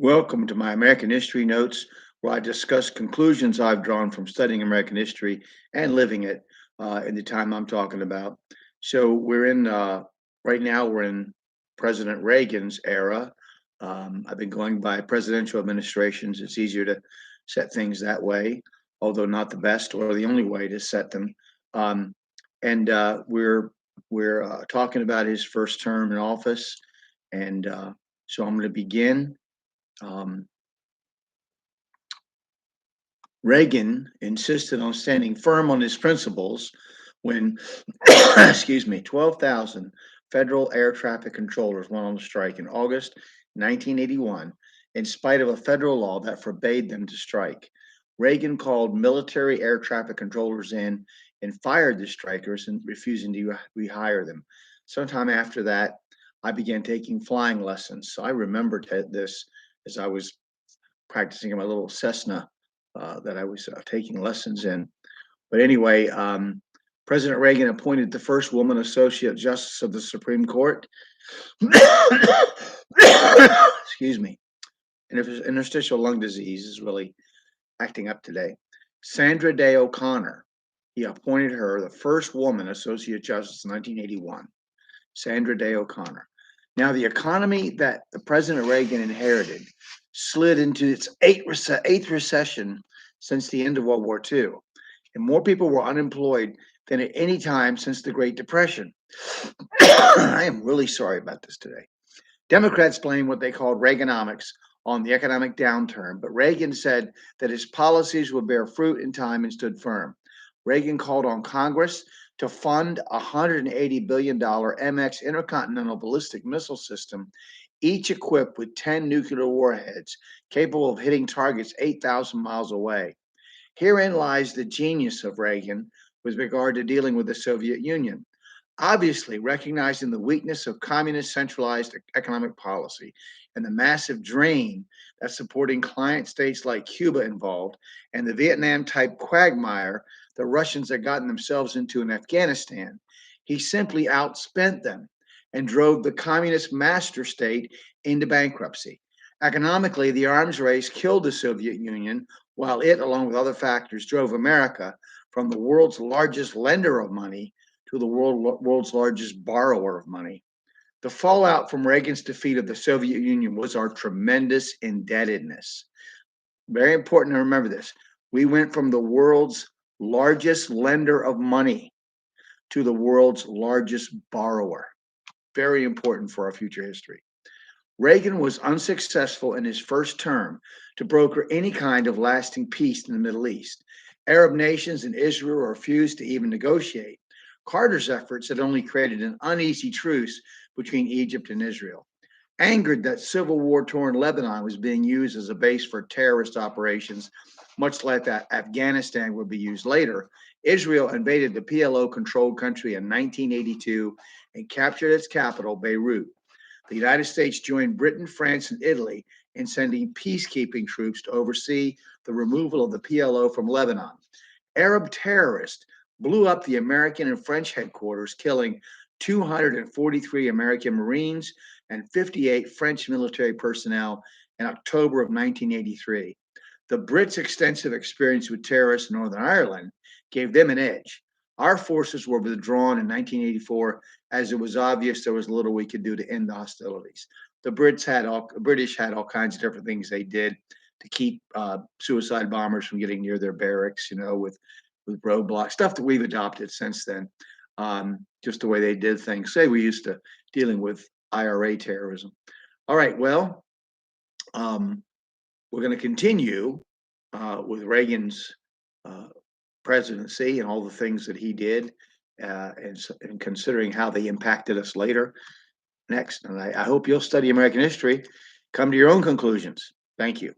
Welcome to my American History Notes, where I discuss conclusions I've drawn from studying American history and living it in the time I'm talking about. So right now, we're in President Reagan's era. I've been going by presidential administrations. It's easier to set things that way, although not the best or the only way to set them. Um, and we're talking about his first term in office. And so I'm going to begin. Um, Reagan insisted on standing firm on his principles when, excuse me, 12,000 federal air traffic controllers went on strike in August 1981, in spite of a federal law that forbade them to strike. Reagan called military air traffic controllers in and fired the strikers and refusing to rehire them. Sometime after that, I began taking flying lessons. So I remembered this as I was practicing in my little Cessna that I was taking lessons in. But anyway, President Reagan appointed the first woman associate justice of the Supreme Court. Excuse me. And if interstitial lung disease is really acting up today. Sandra Day O'Connor. He appointed her the first woman associate justice in 1981. Sandra Day O'Connor. Now, the economy that the President Reagan inherited slid into its eighth recession since the end of World War II, and more people were unemployed than at any time since the Great Depression. I am really sorry about this today. Democrats blame what they called Reaganomics on the economic downturn, but Reagan said that his policies would bear fruit in time and stood firm. Reagan called on Congress to fund a $180 billion MX intercontinental ballistic missile system, each equipped with 10 nuclear warheads capable of hitting targets 8,000 miles away. Herein lies the genius of Reagan with regard to dealing with the Soviet Union. Obviously, recognizing the weakness of communist centralized economic policy and the massive drain that supporting client states like Cuba involved, and the Vietnam type quagmire the Russians had gotten themselves into in Afghanistan, he simply outspent them and drove the communist master state into bankruptcy. Economically, the arms race killed the Soviet Union, while it, along with other factors, drove America from the world's largest lender of money to the world's largest borrower of money. The fallout from Reagan's defeat of the Soviet Union was our tremendous indebtedness. Very important to remember this. We went from the world's largest lender of money to the world's largest borrower. Very important for our future history. Reagan was unsuccessful in his first term to broker any kind of lasting peace in the Middle East. Arab nations and Israel refused to even negotiate. Carter's efforts had only created an uneasy truce between Egypt and Israel. Angered that civil war torn Lebanon was being used as a base for terrorist operations, much like that Afghanistan would be used later, Israel invaded the PLO controlled country in 1982 and captured its capital, Beirut. The United States joined Britain, France, and Italy in sending peacekeeping troops to oversee the removal of the PLO from Lebanon. Arab terrorists blew up the American and French headquarters, killing 243 American Marines and 58 French military personnel in October of 1983. The Brits' extensive experience with terrorists in Northern Ireland gave them an edge. Our forces were withdrawn in 1984 as it was obvious there was little we could do to end the hostilities. The British had all kinds of different things they did to keep suicide bombers from getting near their barracks, with roadblocks, stuff that we've adopted since then, just the way they did things. Say we used to dealing with IRA terrorism. All right, well, we're going to continue with Reagan's presidency and all the things that he did, and considering how they impacted us later next. And I hope you'll study American history, come to your own conclusions. Thank you.